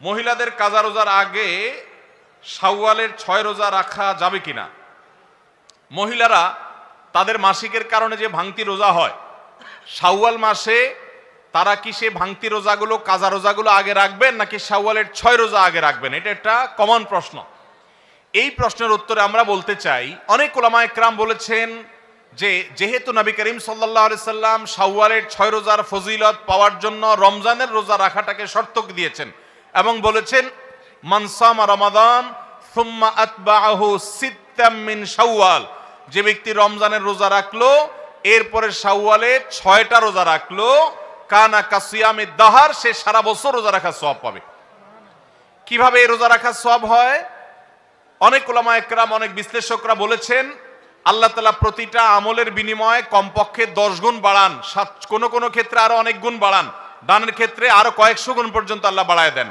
মহিলাদের কাজা রোজার আগে শাওয়ালের 6 রোজা রাখা যাবে কিনা? মহিলারা তাদের মাসিকের কারণে যে ভাঙতি রোজা হয়, শাওয়াল মাসে তারা কি সে ভাঙতি রোজাগুলো, কাজা রোজাগুলো আগে রাখবেন নাকি শাওয়ালের 6 রোজা আগে রাখবেন? এটা একটা কমন প্রশ্ন। এই প্রশ্নের উত্তরে আমরা বলতে চাই, অনেক উলামায়ে কেরাম বলেছেন যে যেহেতু নবী করিম সাল্লাল্লাহু আলাইহি সাল্লাম শাওয়ালের 6 রোজার ফজিলত পাওয়ার জন্য রমজানের রোজা রাখাটাকে শর্ত দিয়েছেন এবং বলেছেন মান সামা রমাদান সুম্মা আতবাআহু সিত্তাম মিন শাওয়াল, যে ব্যক্তি রমজানের রোজা রাখলো এরপরে শাওয়ালে 6টা রোজা রাখলো, কানা কাসিয়ামিদ দাহার, সে সারা বছর রোজা রাখার সওয়াব পাবে। কিভাবে এই রোজা রাখার সওয়াব হয়? অনেক উলামায়ে কেরাম, অনেক বিশ্লেষকরা বলেছেন আল্লাহ তাআলা প্রতিটা আমলের বিনিময়ে কমপক্ষে 10 গুণ বাড়ান, কোন কোন ক্ষেত্রে আরো অনেক গুণ বাড়ান, দানের ক্ষেত্রে আরো কয়েকশো গুণ পর্যন্ত আল্লাহ বাড়ায় দেন।